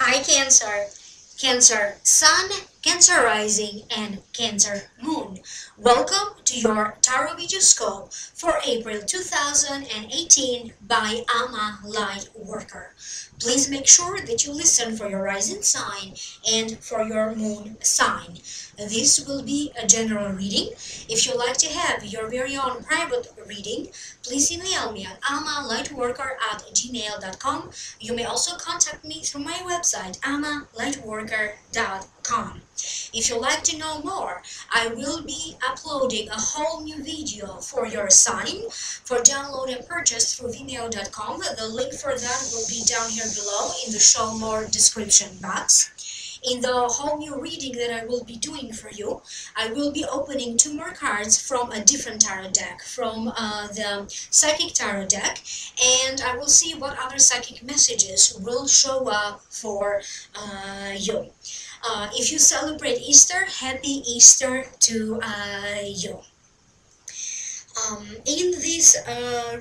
Hi Cancer, Cancer Sun, Cancer Rising, and Cancer Moon. Welcome to your Tarot Video Scope for April 2018 by Ama LightWorker. Please make sure that you listen for your rising sign and for your moon sign. This will be a general reading. If you'd like to have your very own private reading, please email me at amalightworker@gmail.com. You may also contact me through my website, amalightworker.com. If you'd like to know more, I will be uploading a whole new video for your sign for download and purchase through vimeo.com. The link for that will be down here below in the show more description box. In the whole new reading that I will be doing for you, I will be opening 2 more cards from a different tarot deck, from the Psychic Tarot deck, and I will see what other psychic messages will show up for you. If you celebrate Easter, happy Easter to you. In this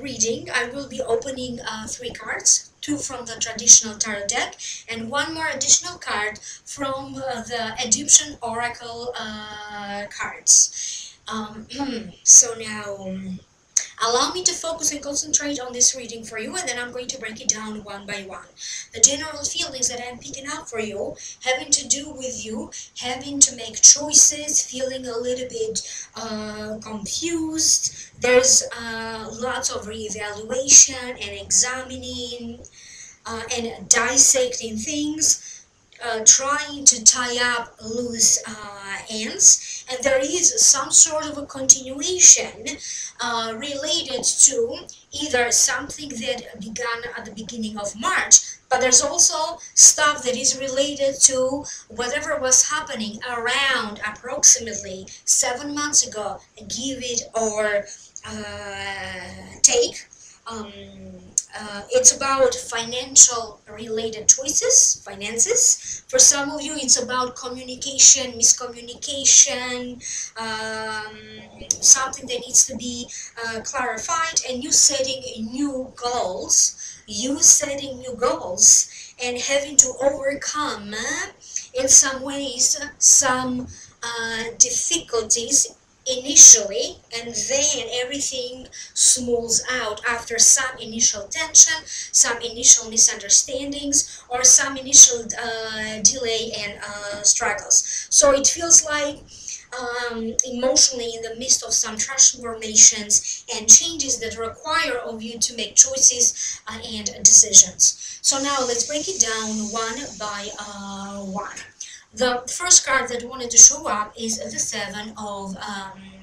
reading, I will be opening 3 cards, 2 from the traditional tarot deck and 1 more additional card from the Egyptian Oracle cards. So now, allow me to focus and concentrate on this reading for you, and then I'm going to break it down one by one. The general feelings that I'm picking up for you, having to do with you having to make choices, feeling a little bit confused. There's lots of reevaluation and examining and dissecting things. Trying to tie up loose ends, and there is some sort of a continuation related to either something that began at the beginning of March, but there's also stuff that is related to whatever was happening around approximately 7 months ago, give it or take. It's about financial related choices, finances. For some of you, it's about communication, miscommunication, something that needs to be clarified, and you setting new goals. And having to overcome, in some ways, some difficulties initially, and then everything smooths out after some initial tension, some initial misunderstandings, or some initial delay and struggles. So it feels like emotionally in the midst of some transformations and changes that require of you to make choices and decisions. So now let's break it down one by one. The first card that wanted to show up is the 7 of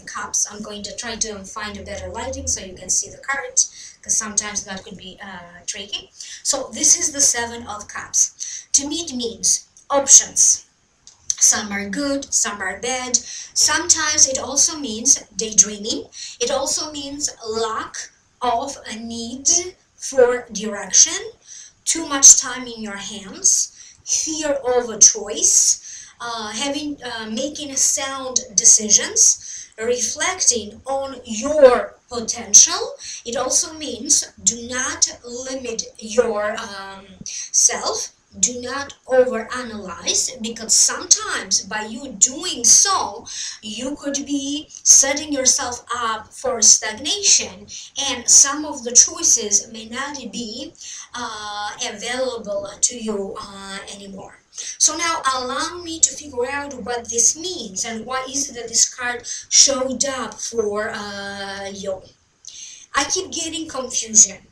Cups. I'm going to try to find a better lighting so you can see the card, because sometimes that could be tricky. So this is the 7 of Cups. To me, it means options. Some are good, some are bad. Sometimes it also means daydreaming. It also means lack of a need for direction, too much time in your hands, fear of a choice, making sound decisions, reflecting on your potential. It also means do not limit your self. Do not overanalyze, because sometimes by you doing so, you could be setting yourself up for stagnation, and some of the choices may not be available to you anymore. So now allow me to figure out what this means and why is it that this card showed up for you. I keep getting confusion.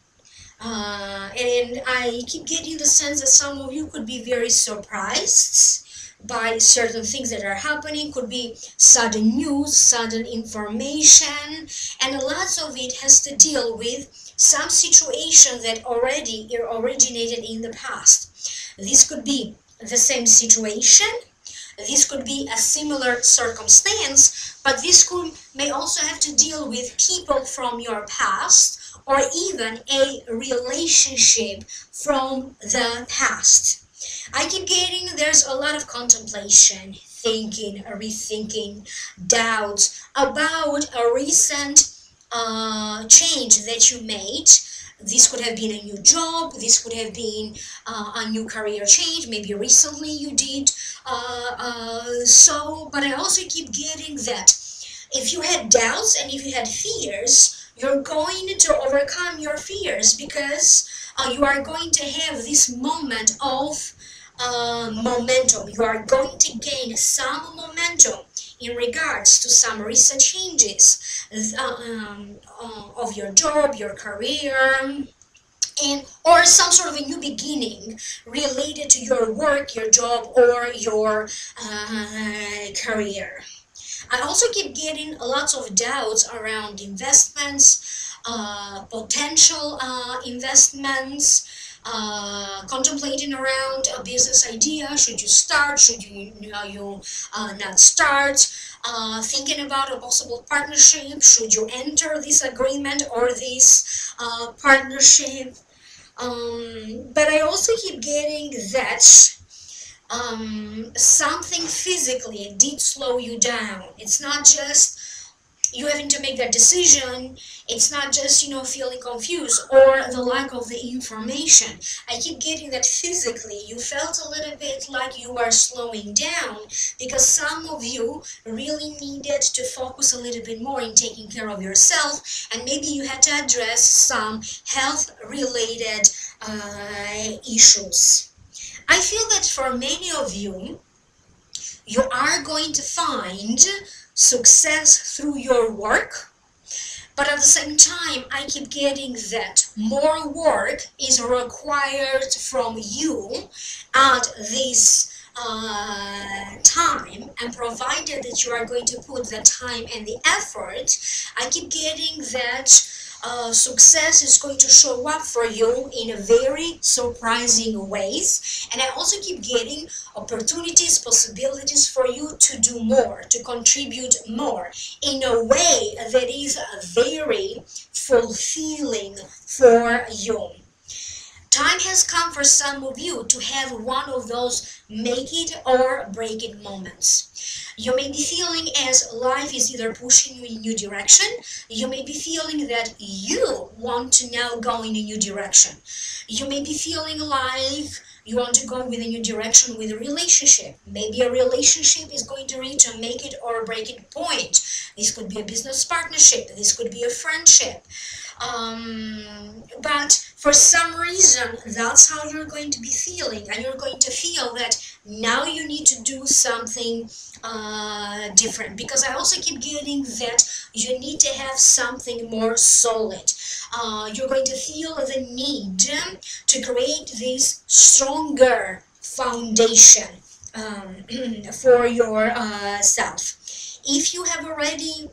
And I keep getting the sense that some of you could be very surprised by certain things that are happening. Could be sudden news, sudden information, and lots of it has to deal with some situation that already originated in the past. This could be the same situation, this could be a similar circumstance, but this may also have to deal with people from your past, or even a relationship from the past. I keep getting there's a lot of contemplation, thinking, rethinking, doubts about a recent change that you made This could have been a new job, this could have been a new career change, maybe recently you did so. But I also keep getting that if you had doubts and if you had fears, you're going to overcome your fears, because you are going to have this moment of momentum. You are going to gain some momentum in regards to some recent changes of your job, your career, and or some sort of a new beginning related to your work, your job, or your career. I also keep getting lots of doubts around investments, potential investments, contemplating around a business idea. Should you start? Should you not start? Thinking about a possible partnership. Should you enter this agreement or this partnership? But I also keep getting that something physically did slow you down. It's not just you having to make that decision. It's not just, feeling confused or the lack of the information. I keep getting that physically you felt a little bit like you are slowing down, because some of you really needed to focus a little bit more in taking care of yourself, and maybe you had to address some health related issues. I feel that for many of you, you are going to find success through your work, but at the same time, I keep getting that more work is required from you at this time, and provided that you are going to put the time and the effort, I keep getting that success is going to show up for you in a very surprising ways. And I also keep getting opportunities, possibilities for you to do more, to contribute more in a way that is very fulfilling for you. Time has come for some of you to have one of those make it or break it moments. You may be feeling as life is either pushing you in a new direction. You may be feeling that you want to now go in a new direction. You may be feeling like you want to go with a new direction with a relationship. Maybe a relationship is going to reach a make it or break it point. This could be a business partnership. This could be a friendship. But for some reason, that's how you're going to be feeling, and you're going to feel that now you need to do something different, because I also keep getting that you need to have something more solid. You're going to feel the need to create this stronger foundation for yourself. If you have already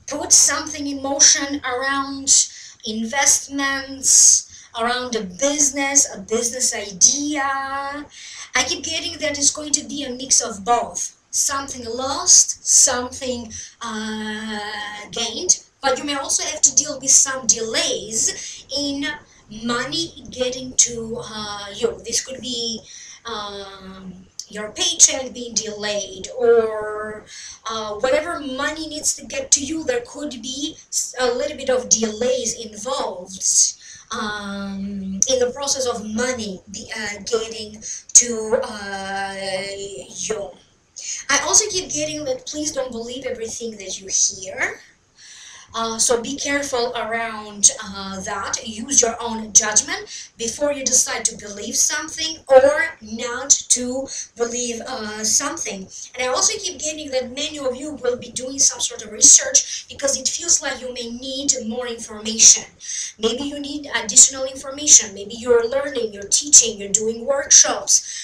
put something in motion around investments, around a business idea, I keep getting that it's going to be a mix of both. Something lost, something gained, but you may also have to deal with some delays in money getting to you. This could be your paycheck being delayed, or whatever money needs to get to you. There could be a little bit of delays involved in the process of money getting to you. I also keep getting that please don't believe everything that you hear. So be careful around that. Use your own judgment before you decide to believe something or not to believe something. And I also keep getting that many of you will be doing some sort of research because it feels like you may need more information. Maybe you need additional information. Maybe you're learning, you're teaching, you're doing workshops.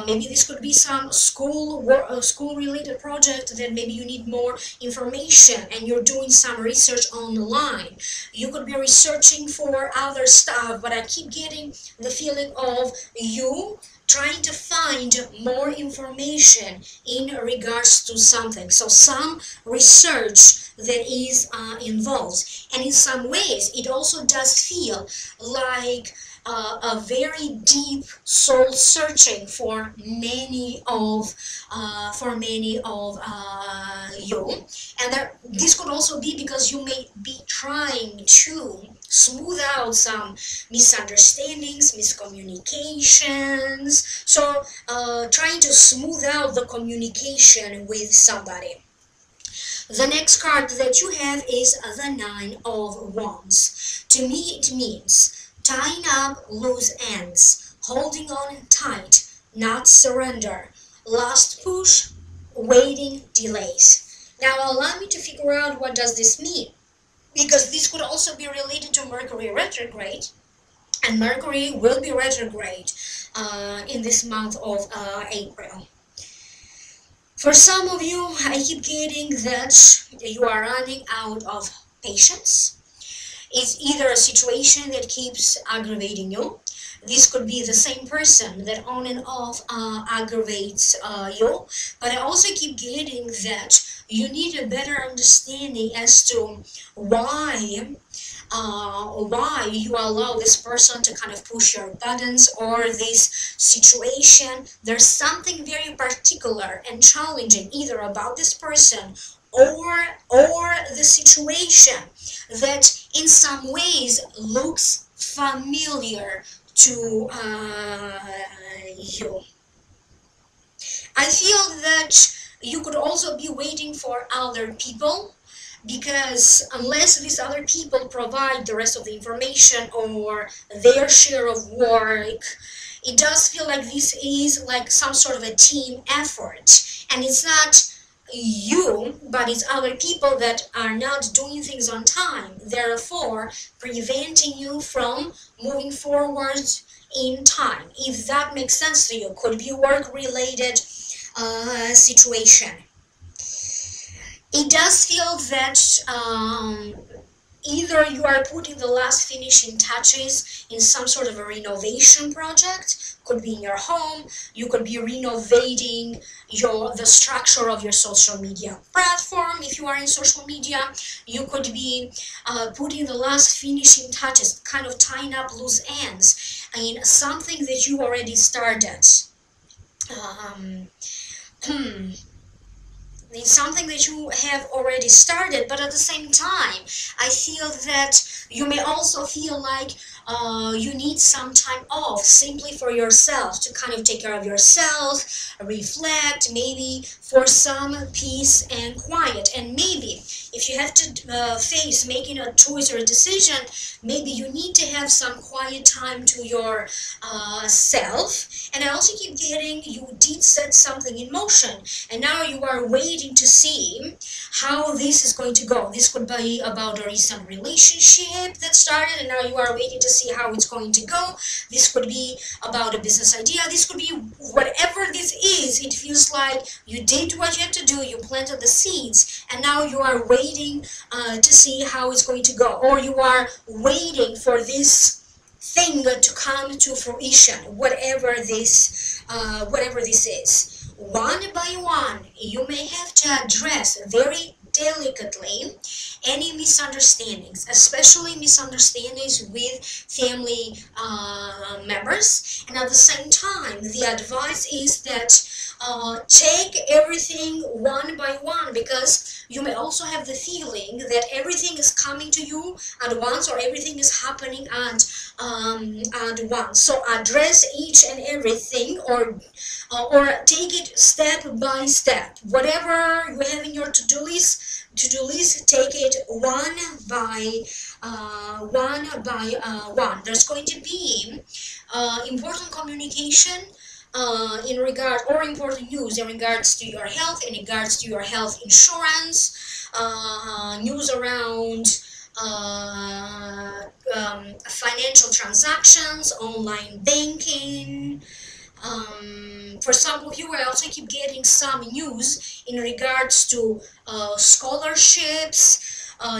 Maybe this could be some school-related project that maybe you need more information and you're doing some research online. You could be researching for other stuff, but I keep getting the feeling of you trying to find more information in regards to something. So some research that is involved. And in some ways, it also does feel like a very deep soul searching for many of you, and this could also be because you may be trying to smooth out some misunderstandings, miscommunications. So trying to smooth out the communication with somebody. The next card that you have is the Nine of Wands. To me, it means tying up loose ends, holding on tight, not surrender, last push, waiting, delays. Now, allow me to figure out what does this mean, because this could also be related to Mercury retrograde, and Mercury will be retrograde in this month of April. For some of you, I keep getting that you are running out of patience. It's either a situation that keeps aggravating you. This could be the same person that on and off aggravates you. But I also keep getting that you need a better understanding as to why you allow this person to kind of push your buttons, or this situation. There's something very particular and challenging either about this person or the situation that in some ways looks familiar to you. I feel that you could also be waiting for other people, because unless these other people provide the rest of the information or their share of work, it does feel like this is like some sort of a team effort, and it's not you, but it's other people that are not doing things on time, therefore preventing you from moving forward in time. If that makes sense to you, could be work related situation. It does feel that either you are putting the last finishing touches in some sort of a renovation project, could be in your home, you could be renovating the structure of your social media platform. If you are in social media, you could be putting the last finishing touches, kind of tying up loose ends in something that you already started. It's something that you have already started, but at the same time, I feel that you may also feel like you need some time off simply for yourself, to kind of take care of yourself, reflect, maybe for some peace and quiet. And maybe if you have to face making a choice or a decision, maybe you need to have some quiet time to your self. And I also keep getting you did set something in motion, and now you are waiting to see how this is going to go. This could be about a recent relationship that started, and now you are waiting to see how it's going to go. This could be about a business idea. This could be whatever this is. It feels like you did what you had to do. You planted the seeds, and now you are waiting to see how it's going to go, or you are waiting for this thing to come to fruition, whatever this is. One by one, you may have to address very delicately any misunderstandings, especially misunderstandings with family members. And at the same time, the advice is that take everything one by one, because you may also have the feeling that everything is coming to you at once, or everything is happening at once. So address each and everything, or take it step by step. Whatever you have in your to-do list, take it one by one. There's going to be important communication in regard, or important news in regards to your health, in regards to your health insurance, news around financial transactions, online banking. For some of you, I also keep getting some news in regards to scholarships,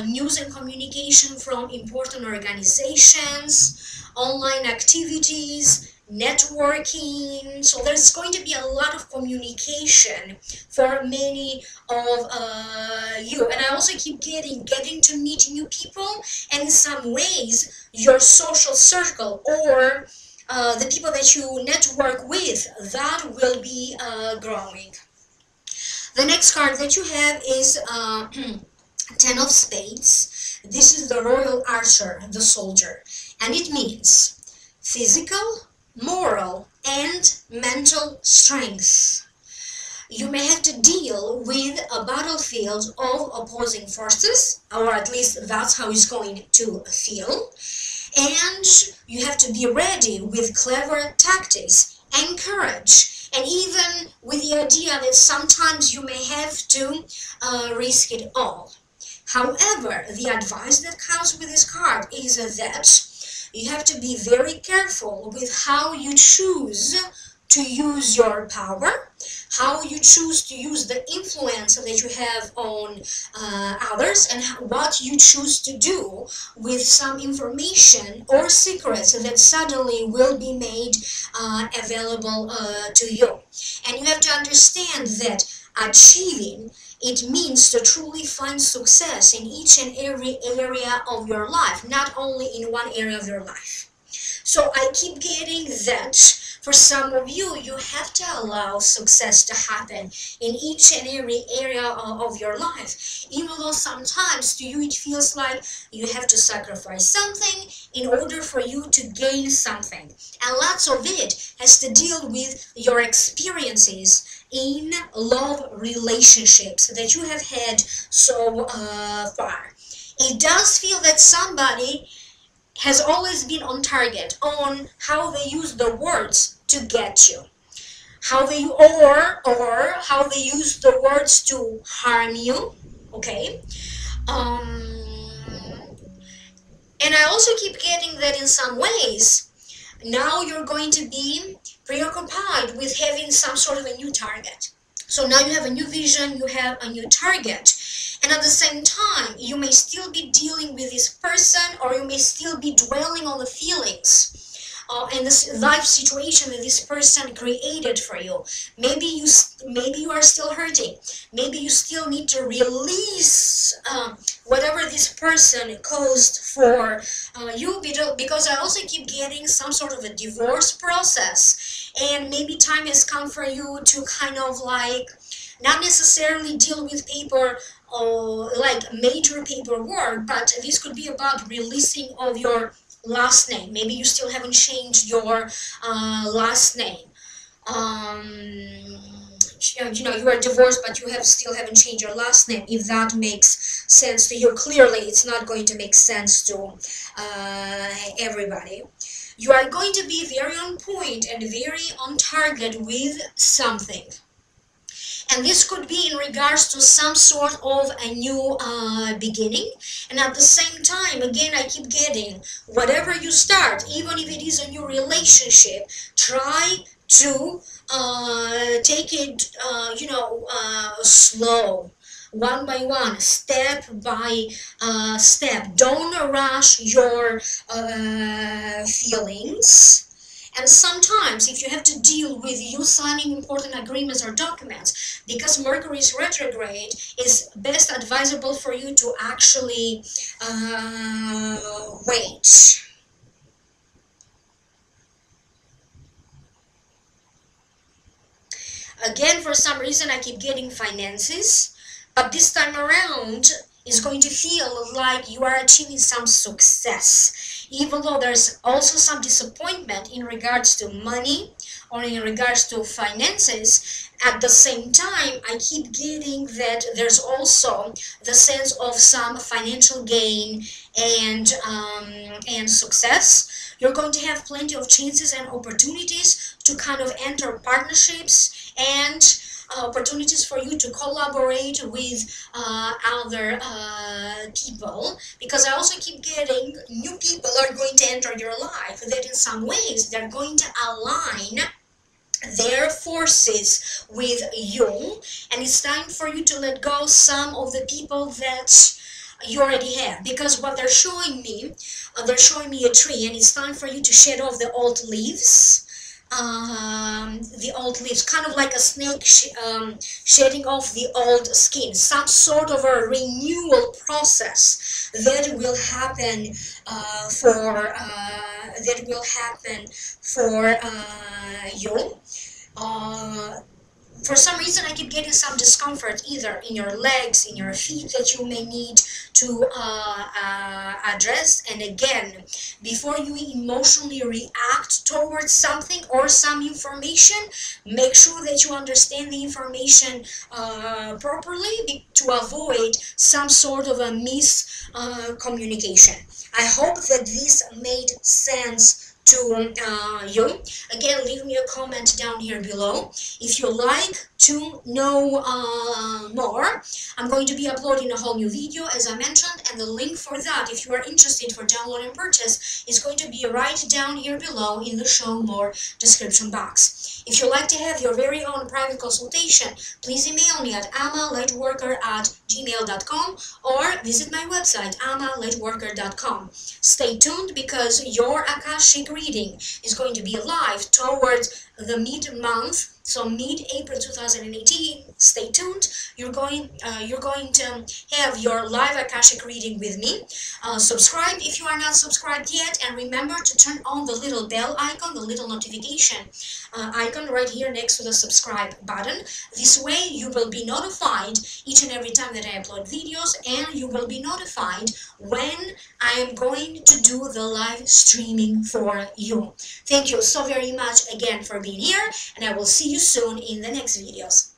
news and communication from important organizations, online activities, networking. So there's going to be a lot of communication for many of you. And I also keep getting to meet new people, and in some ways your social circle or the people that you network with, that will be growing. The next card that you have is Ten of Spades. This is the Royal Archer, the soldier, and it means physical, moral, and mental strength. You may have to deal with a battlefield of opposing forces, or at least that's how it's going to feel. And you have to be ready with clever tactics and courage, and even with the idea that sometimes you may have to risk it all. However, the advice that comes with this card is that you have to be very careful with how you choose to use your power, how you choose to use the influence that you have on others, and what you choose to do with some information or secrets that suddenly will be made available to you. And you have to understand that achieving, it means to truly find success in each and every area of your life, not only in one area of your life. So I keep getting that for some of you, you have to allow success to happen in each and every area of your life. Even though sometimes to you it feels like you have to sacrifice something in order for you to gain something. And lots of it has to deal with your experiences in love relationships that you have had so far. It does feel that somebody has always been on target on how they use the words to get you, how they or how they use the words to harm you. Okay, and I also keep getting that in some ways now you're going to be preoccupied with having some sort of a new target. So now you have a new vision, you have a new target, and at the same time you may still be dealing with this person, or you may still be dwelling on the feelings and this life situation that this person created for you. Maybe you are still hurting. Maybe you still need to release whatever this person caused for you, because I also keep getting some sort of a divorce process, and maybe time has come for you to kind of like not necessarily deal with paper or like major paperwork, but this could be about releasing of your last name. Maybe you still haven't changed your last name. You know, you are divorced, but you still haven't changed your last name. If that makes sense to you, clearly it's not going to make sense to everybody. You are going to be very on point and very on target with something. And this could be in regards to some sort of a new beginning. And at the same time, again, I keep getting whatever you start, even if it is a new relationship, try to take it, slow, one by one, step by step. Don't rush your feelings. And sometimes, if you have to deal with you signing important agreements or documents, because Mercury is retrograde, it's best advisable for you to actually wait. Again, for some reason, I keep getting finances, but this time around, it's going to feel like you are achieving some success, even though there's also some disappointment in regards to money or in regards to finances. At the same time, I keep getting that there's also the sense of some financial gain and success. You're going to have plenty of chances and opportunities to kind of enter partnerships and opportunities for you to collaborate with other people, because I also keep getting new people are going to enter your life that in some ways they're going to align their forces with you, and it's time for you to let go some of the people that you already have, because what they're showing me a tree, and it's time for you to shed off the old leaves. The old leaves, kind of like a snake shedding off the old skin, some sort of a renewal process that will happen for you. For some reason, I keep getting some discomfort either in your legs, in your feet, that you may need to address. And again, before you emotionally react towards something or some information, make sure that you understand the information properly to avoid some sort of a miscommunication. I hope that this made sense to you. Again, leave me a comment down here below. If you like to know more, I'm going to be uploading a whole new video, as I mentioned, and the link for that, if you are interested for download and purchase, is going to be right down here below in the show more description box. If you'd like to have your very own private consultation, please email me at amalightworker@gmail.com or visit my website, amalightworker.com. Stay tuned, because your Akashic reading is going to be live towards the mid-month, so mid-April 2018. Stay tuned. You're going to have your live Akashic reading with me. Subscribe if you are not subscribed yet, and remember to turn on the little bell icon, the little notification icon right here next to the subscribe button. This way you will be notified each and every time that I upload videos, and you will be notified when I am going to do the live streaming for you. Thank you so very much again for being here, and I will see you soon in the next videos.